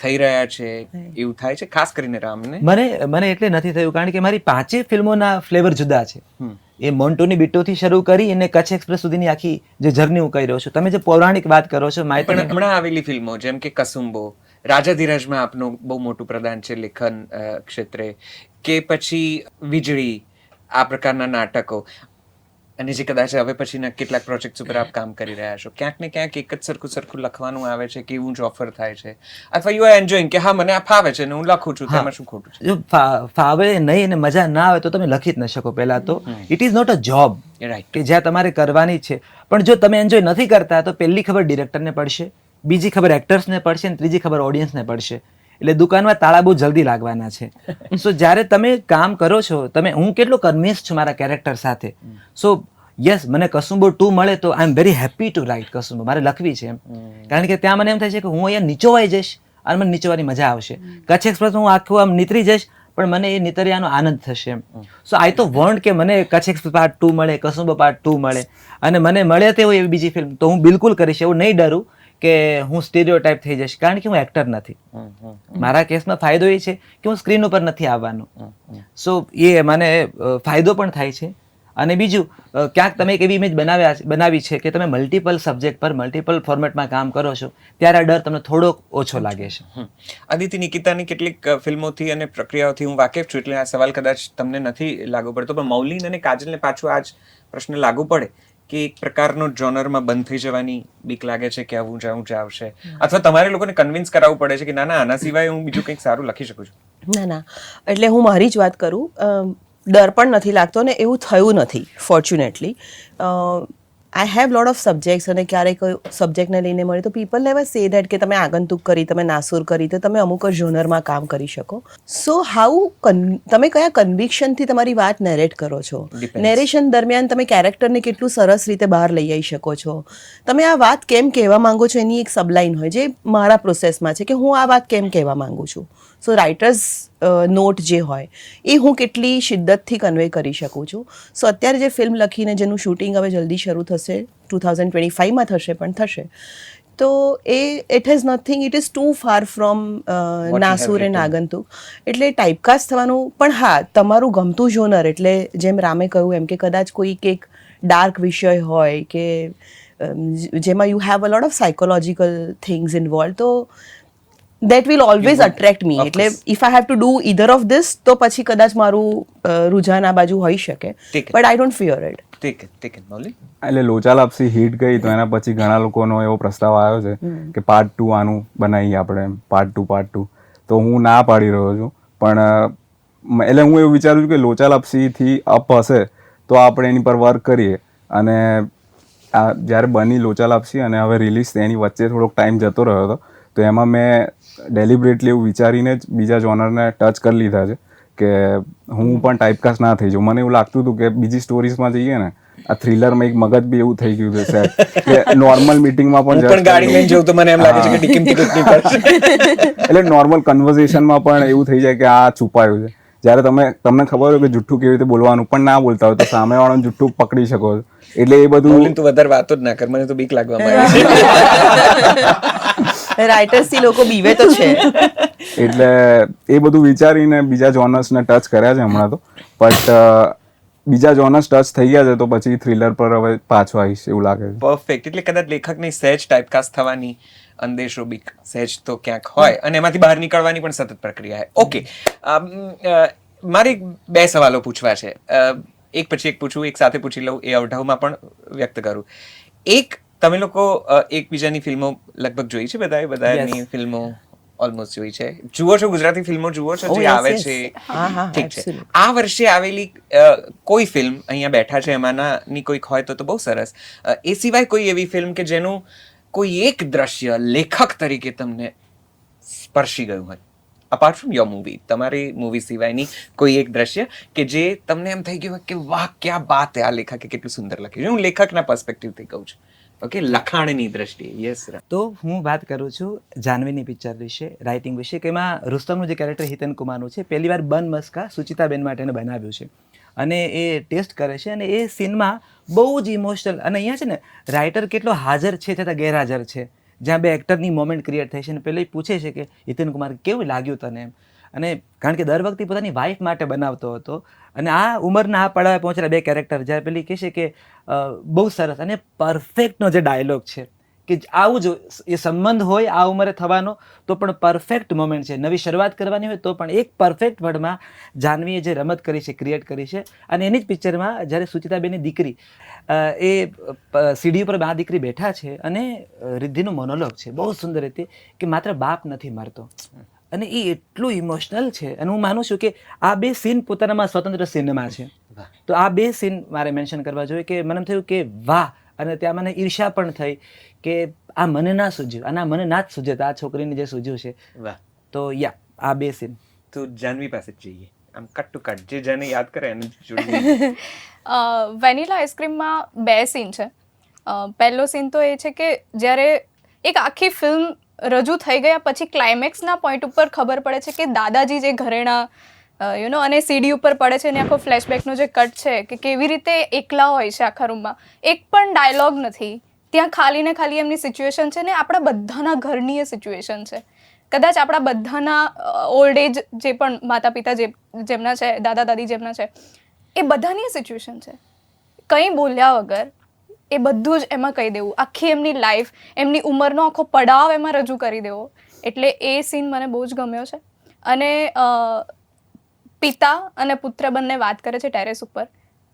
થઈ રહ્યા છે એવું થાય છે, ખાસ કરીને રામને? મને એટલે નથી થયું કારણ કે મારી 5 ફિલ્મોના ફ્લેવર જુદા છે. એ મોન્ટોની બીટોથી શરૂ કરી અને કચ્છ એક્સપ્રેસ સુધીની આખી જે જર્ની હું કહી રહ્યો છું. તમે જે પૌરાણિક વાત કરો છો, પણ હમણાં આવેલી ફિલ્મો જેમ કે કસુંબો, રાજા ધીરાજમાં આપનું બહુ મોટું પ્રદાન છે લેખન ક્ષેત્રે, કે પછી વીજળી, આ પ્રકારના નાટકો, અને જે કદાચ હવે પછીના કેટલાક પ્રોજેક્ટ્સ ઉપર આપ કામ કરી રહ્યા છો, ક્યાંક ને ક્યાંક એક જ સરખું લખવાનું આવે છે કે એવું જ ઓફર થાય છે, અથવા યુ આર એન્જોયિંગ કે હા મને આ ફાવે છે ને હું લખું છું, તેમાં શું ખોટું છે? જો ફાવે નહીં અને મજા ના આવે તો તમે લખી જ ન શકો. પહેલા તો it is not a job કે જ્યાં તમારે કરવાની છે. પણ જો તમે એન્જોય નથી કરતા તો પહેલી ખબર ડિરેક્ટરને પડશે, બીજી ખબર એક્ટર્સને પડશે અને ત્રીજી ખબર ઓડિયન્સને પડશે. એટલે દુકાનમાં તાળા બહુ જલ્દી લાગવાના છે. સો જ્યારે તમે કામ કરો છો, હું કેટલો કન્વિન્સ છું મારા કેરેક્ટર સાથે. સો યસ, મને કસુંબો 2 મળે તો I am very happy to write Kasumbo. મારે લખવી છે એમ, કારણ કે ત્યાં મને એમ થાય છે કે હું અહીંયા નીચોવાઈ જઈશ અને મને નીચોવાની મજા આવશે. કચ્છ એક્સપ્રેસ હું આખું આમ નીતરી જઈશ પણ મને એ નીતરિયાનો આનંદ થશે એમ. સો આઈ તો વોન્ટ કે મને કચ્છ એક્સપ્રેસ પાર્ટ 2 મળે, કસુંબો પાર્ટ 2 મળે, અને મને મળે તે હોય એવી બીજી ફિલ્મ તો હું બિલકુલ કરીશ. એવું નહીં ડરું કે હું સ્ટીરિયોટાઇપ થઈ જઈશ, કારણ કે હું એક્ટર નથી. મારા કેસમાં ફાયદો એ છે કે હું સ્ક્રીન ઉપર નથી આવવાનો. સો એ મને ફાયદો પણ થાય છે. અને બીજું, ક્યાંક તમે એક એવી ઇમેજ બનાવી છે કે તમે મલ્ટિપલ સબ્જેક્ટ પર મલ્ટિપલ ફોર્મેટમાં કામ કરો છો, ત્યારે આ ડર તમને થોડોક ઓછો લાગે છે. આદિત્ય નિકિતાની કેટલીક ફિલ્મોથી અને પ્રક્રિયાઓથી હું વાકેફ છું, એટલે આ સવાલ કદાચ તમને નથી લાગુ પડતો, પણ મૌલિન અને કાજલને પાછું આ જ પ્રશ્ન લાગુ પડે કે એક પ્રકારનો જોનરમાં બંધ થઈ જવાની બીક લાગે છે કે આવું જ આવશે, અથવા તમારે લોકોને કન્વિન્સ કરાવવું પડે છે કે ના ના આના સિવાય હું બીજું કંઈક સારું લખી શકું છું? ના, એટલે હું મારી જ વાત કરું, ડર પણ નથી લાગતો ને એવું થયું નથી fortunately. I have lot of subjects, અને ક્યારેક સબ્જેક્ટને લઈને મળે તો પીપલ નેવર સે દેટ કે તમે આગંતુક કરી, તમે નાસુર કરી તો તમે અમુક જ જોનરમાં કામ કરી શકો. સો તમે કયા કન્વિક્શનથી તમારી વાત નેરેટ કરો છો, નેરેશન દરમિયાન તમે કેરેક્ટરને કેટલું સરસ રીતે બહાર લઈ આવી શકો છો, તમે આ વાત કેમ કહેવા માંગો છો એની એક સબલાઇન હોય જે મારા પ્રોસેસમાં છે કે હું આ વાત કેમ કહેવા માંગુ છું. સો રાઇટર્સ નોટ જે હોય એ હું કેટલી શિદ્દતથી કન્વે કરી શકું છું. સો અત્યારે જે ફિલ્મ લખીને જેનું શૂટિંગ હવે જલ્દી શરૂ થશે, 2025માં થશે, પણ થશે, તો it has nothing, it is too far from Nasoor and Aagantuk. એટલે ટાઈપકાસ્ટ થવાનું, પણ હા તમારું ગમતું જોનર, એટલે જેમ રામે કહ્યું એમ કે કદાચ કોઈક એક ડાર્ક વિષય હોય કે જેમાં you have a lot of psychological things involve, તો that will always attract me. એટલે if I have to do either of this તો પછી કદાચ મારું રુઝાન આ બાજુ હોઈ શકે, but I don't fear it. ઠીક છે મૌલિક. એટલે લોચા લાપસી હિટ ગઈ તો એના પછી ઘણા લોકોનો એવો પ્રસ્તાવ આવ્યો છે કે પાર્ટ 2 આનું બનાવીએ આપણે, પાર્ટ 2. તો હું ના પાડી રહ્યો છું, પણ એટલે હું એવું વિચારું છું કે લોચા લાપસીથી અપ હશે તો આપણે એની પર વર્ક કરીએ. અને જ્યારે બની લોચા લાપસી અને હવે રિલીઝ એની વચ્ચે થોડોક ટાઈમ જતો રહ્યો હતો, તો એમાં મેં ડેલિબરેટલી એવું વિચારીને જ બીજા જોનરને ટચ કરી લીધા છે કે હું પણ ટાઈપકાસ્ટ ના થઈ જાઉં. મને એવું લાગતું હતું કે બીજી સ્ટોરીઝમાં જઈએ ને, આ થ્રિલરમાં એક મગજ બી એવું થઈ ગયું છે સેટ કે નોર્મલ મીટિંગમાં પણ ગાડી લઈને જવું તો મને એમ લાગે છે કે ટિકિટ નહીં પડશે. એટલે નોર્મલ કન્વર્ઝેશનમાં પણ એવું થઈ જાય કે આ છુપાયું છે. જ્યારે તમને ખબર હોય કે જુઠ્ઠું કેવી રીતે બોલવાનું પણ ના બોલતા હોય તો સામેવાળાનું જુઠ્ઠું પકડી શકો છો. એટલે એ બધું તું વધારે વાતો જ ના કર, મને તો બીક લાગવા માંડી છે. રાઇટર્સ થી લોકો બીવે તો છે. એટલે એ બધું વિચારીને બીજા જોનર્સને ટચ કર્યા છે હમણાં તો, બટ બીજા જોનર્સ ટચ થઈ ગયા છે તો પછી થ્રિલર પર હવે પાછો આવીશ એવું લાગે છે. પરફેક્ટ. એટલે કદાચ લેખકની સહેજ ટાઈપકાસ્ટ થવાની અંદેશો બીક સહેજ તો ક્યાંક હોય, અને એમાંથી બહાર નીકળવાની પણ સતત પ્રક્રિયા છે. ઓકે, મારે 2 સવાલો પૂછવા છે, એક પછી એક પૂછું, એક સાથે પૂછી લઉં, એ અવઢવમાં પણ વ્યક્ત કરું. એક, તમે લોકો એકબીજાની ફિલ્મો લગભગ જોઈ છે? બધાની ફિલ્મો ઓલમોસ્ટ જોઈ છે? જુઓ છો? ગુજરાતી ફિલ્મો જુઓ છો જે આવે છે? ઠીક છે. આ વર્ષે આવેલી કોઈ ફિલ્મ અહીંયા બેઠા છે એમાંની કોઈક હોય તો બહુ સરસ. એ સિવાય કોઈ એવી ફિલ્મ કે જેનું કોઈ એક દ્રશ્ય લેખક તરીકે તમને સ્પર્શી ગયું હોય, અપાર્ટ ફ્રોમ યોર મૂવી, તમારી મૂવી સિવાયની કોઈ એક દ્રશ્ય કે જે તમને એમ થઈ ગયું કે વાહ ક્યાં બાત હે, આ લેખકે કેટલું સુંદર લખ્યું છે? હું લેખકના પર્સપેક્ટિવથી કહું છું, ઓકે, લખાણની દ્રષ્ટિએ. યસ. તો હું વાત કરું છું જાનવીની પિક્ચર વિશે, રાઇટિંગ વિશે, કે એમાં રુસ્તમનું જે કેરેક્ટર હિતન કુમારનું છે, પહેલી વાર બન મસ્કા સુચિતાબેન માટે એને બનાવ્યું છે, અને એ ટેસ્ટ કરે છે, અને એ સીનમાં બહુ જ ઇમોશનલ, અને અહીંયા છે ને રાઇટર કેટલો હાજર છે છતાં ગેરહાજર છે, જ્યાં બે એક્ટરની મોમેન્ટ ક્રિએટ થઈ છે અને પેલો એ પૂછે છે કે હિતેન કુમાર કેવું લાગ્યું તને એમ, અને કારણ કે દર વખતે પોતાની વાઈફ માટે બનાવતો હતો, અને આ ઉંમરના આ પડાવે પહોંચેલા બે કેરેક્ટર જ્યારે પેલી કહે છે કે બહુ સરસ અને પરફેક્ટનો જે ડાયલોગ છે કે આવું જ એ સંબંધ હોય આ ઉંમરે થવાનો તો પણ પરફેક્ટ મોમેન્ટ છે, નવી શરૂઆત કરવાની હોય તો પણ એક પરફેક્ટ વર્ડમાં જાહ્નવીએ જે રમત કરી છે, ક્રિએટ કરી છે. અને એની જ પિક્ચરમાં જ્યારે સુચિતાબેનની દીકરી એ સીડી ઉપર આ દીકરી બેઠા છે અને રિદ્ધિનું મોનોલોગ છે બહુ સુંદર રીતે કે માત્ર બાપ નથી મરતો, અને એ એટલું ઇમોશનલ છે. અને હું માનું છું કે આ બે સીન પોતાનામાં સ્વતંત્ર સિનેમા છે, તો આ બે સીન મારે મેન્શન કરવા જોઈએ કે મને એમ થયું કે વાહ, અને ત્યાં મને ઈર્ષા પણ થઈ કે આ મને ના સૂઝ્યું અને આ મને ના જ સૂઝે, આ છોકરીને જે સૂઝ્યું છે. વાહ. તો યા આ બે સીન તો જાહ્નવી પાસે જ જઈએ, આમ કટ ટુ કટ જે જેને યાદ કરે એને જોડી. વેનીલા આઈસ્ક્રીમમાં 2 સીન છે. પહેલો સીન તો એ છે કે જ્યારે એક આખી ફિલ્મ રજૂ થઈ ગયા પછી ક્લાઇમેક્સના પોઈન્ટ ઉપર ખબર પડે છે કે દાદાજી જે ઘરેણા અને સીડી ઉપર પડે છે અને આખો ફ્લેશબેકનો જે કટ છે કે કેવી રીતે એકલા હોય છે આખા રૂમમાં, એક પણ ડાયલોગ નથી ત્યાં, ખાલી ને ખાલી એમની સિચ્યુએશન છે ને આપણા બધાના ઘરની એ સિચ્યુએશન છે. કદાચ આપણા બધાના ઓલ્ડ એજ જે પણ માતા પિતા જેમના છે, દાદા દાદી જેમના છે, એ બધાની સિચ્યુએશન છે. કંઈ બોલ્યા વગર એ બધું જ એમાં કહી દેવું, આખી એમની લાઈફ, એમની ઉંમરનો આખો પડાવ એમાં રજૂ કરી દેવો. એટલે એ સીન મને બહુ જ ગમ્યો છે. અને પિતા અને પુત્ર બંને વાત કરે છે ટેરેસ ઉપર,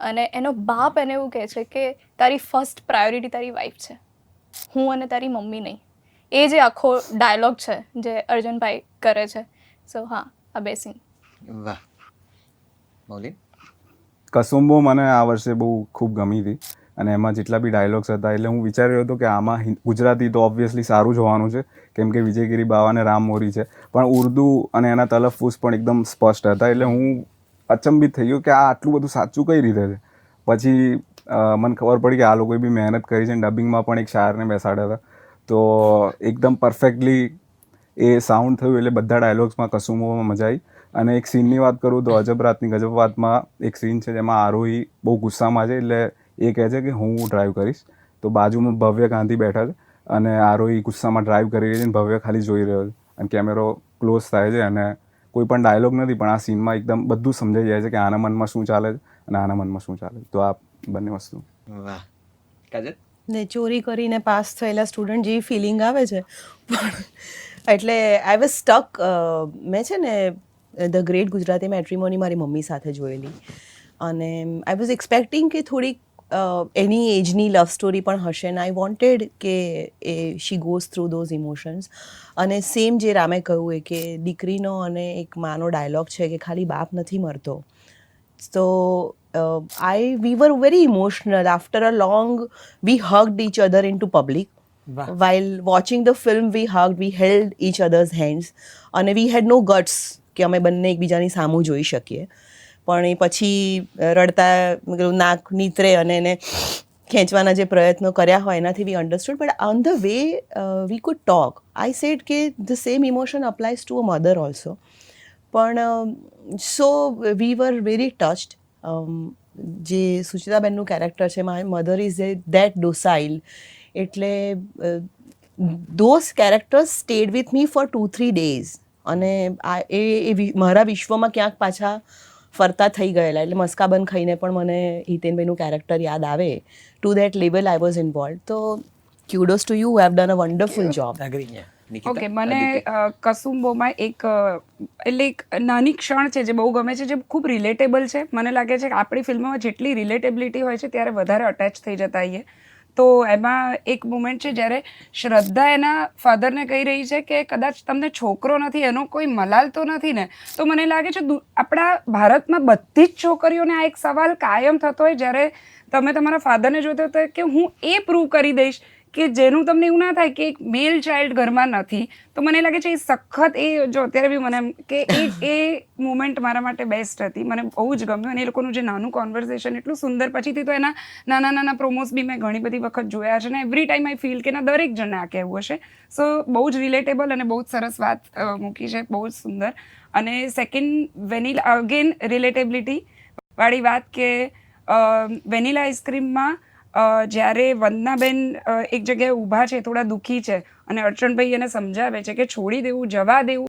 અને એનો બાપ એને એવું કહે છે કે તારી ફર્સ્ટ પ્રાયોરિટી તારી વાઈફ છે, હું અને તારી મમ્મી નહીં. એ જે આખો ડાયલોગ છે જે અર્જુનભાઈ કરે છે. સો હા, આ 2 સીન. વાહ. મૌલિક? કસુંબો મને આ વર્ષે બહુ ખૂબ ગમી હતી, અને એમાં જેટલા બી ડાયલોગ્સ હતા એટલે હું વિચારી રહ્યો હતો કે આમાં ગુજરાતી તો ઓબ્વિયસલી સારું જ હોવાનું છે કેમ કે વિજયગીરી બાવા અને રામ મોરી છે, પણ ઉર્દુ અને એના તલફ્ફુઝ પણ એકદમ સ્પષ્ટ હતા. એટલે હું અચંબિત થઈ ગયો કે આ આટલું બધું સાચું કઈ રીતે છે. પછી મને ખબર પડી કે આ લોકોએ બી મહેનત કરી છે, ડબિંગમાં પણ એક શાયરને બેસાડ્યા હતા, તો એકદમ પરફેક્ટલી એ સાઉન્ડ થયું. એટલે બધા ડાયલોગ્સમાં કસુંબોમાં મજા આવી. અને એક સીનની વાત કરું તો અજબ રાતની ગજબ વાતમાં એક સીન છે જેમાં આરોહી બહુ ગુસ્સામાં છે, એટલે એ કહે છે કે હું ડ્રાઈવ કરીશ, તો બાજુમાં ભવ્ય ગાંધી બેઠા છે અને આરોહી ગુસ્સામાં ડ્રાઈવ કરી રહી છે અને ભવ્ય ખાલી જોઈ રહ્યો છે, અને કેમેરો ક્લોઝ થાય છે અને કોઈ પણ ડાયલોગ નથી, પણ આ સીનમાં એકદમ બધું સમજાઈ જાય છે કે આના મનમાં શું ચાલે છે અને આના મનમાં શું ચાલે છે. તો આ બંને વસ્તુ. વાહ. કાજલ? ને ચોરી કરીને પાસ થયેલા સ્ટુડન્ટ જેવી ફિલિંગ આવે છે. એટલે આઈ વોઝ સ્ટક. મેં છે ને ધ ગ્રેટ ગુજરાતી મેટ્રીમોની મારી મમ્મી સાથે જોયેલી, અને આઈ વોઝ એક્સપેક્ટિંગ કે થોડીક એની એજની લવ સ્ટોરી પણ હશે, ને આઈ વોન્ટેડ કે she goes through those emotions. અને સેમ જે રામે કહ્યું એ કે દીકરીનો અને એક માનો ડાયલોગ છે કે ખાલી બાપ નથી મરતો. So we were very emotional. After a long, we hugged each other into public. Wow. While watching the film, we hugged, we held each other's hands. અને we had no guts કે અમે બંને એકબીજાની સામું જોઈ શકીએ. પણ એ પછી રડતા નાક નીતરે અને એને ખેંચવાના જે પ્રયત્નો કર્યા હોય એનાથી we understood. But on the way we could talk. I said કે the same emotion applies to a mother also. પણ so we were very touched. જે સુચિતાબેનનું કેરેક્ટર છે, my mother is that docile. એટલે those characters stayed with me for 2-3 days. અને એ મારા વિશ્વમાં ક્યાંક પાછા ફરતા થઈ ગયેલા. એટલે મસ્કાબન ખાઈને પણ મને હિતેનભાઈનું કેરેક્ટર યાદ આવે. To that level I was involve. તો kudos to you, have done a wonderful job. Agree. Nikita? Okay, મને કસુંબોમાં એક નાની ક્ષણ છે જે બહુ ગમે છે, જે ખૂબ રિલેટેબલ છે. મને લાગે છે કે આપણી ફિલ્મોમાં જેટલી રિલેટેબિલિટી હોય છે ત્યારે વધારે અટેચ થઈ જતા હોઈએ. તો એમાં એક મોમેન્ટ છે જ્યારે શ્રદ્ધા એના ફાધરને કહી રહી છે કે કદાચ તમને છોકરો નથી, એનો કોઈ મલાલ તો નથી ને. તો મને લાગે છે આપણા ભારતમાં બધી જ છોકરીઓને આ એક સવાલ કાયમ થતો હોય જ્યારે તમે તમારા ફાધરને જોતા હોય કે હું એ પ્રૂવ કરી દઈશ કે જેનું તમને એવું ના થાય કે એક મેલ ચાઇલ્ડ ઘરમાં નથી. તો મને લાગે છે એ સખત જો અત્યારે બી મને એમ કે એ મુમેન્ટ મારા માટે બેસ્ટ હતી. મને બહુ જ ગમ્યું. અને એ લોકોનું જે નાનું કોન્વર્ઝેશન એટલું સુંદર. પછીથી તો એના નાના નાના પ્રોમોસ બી મેં ઘણી બધી વખત જોયા છે, અને એવરી ટાઈમ આઈ ફીલ કે દરેક જણને આ કહેવું હશે. સો બહુ જ રિલેટેબલ અને બહુ જ સરસ વાત મૂકી છે, બહુ જ સુંદર. અને સેકન્ડ વેનીલા, અગેન રિલેટેબિલિટી વાળી વાત કે વેનીલા આઈસ્ક્રીમમાં જ્યારે વંદનાબેન એક જગ્યાએ ઊભા છે, થોડા દુઃખી છે, અને અર્ચનભાઈ એને સમજાવે છે કે છોડી દેવું, જવા દેવું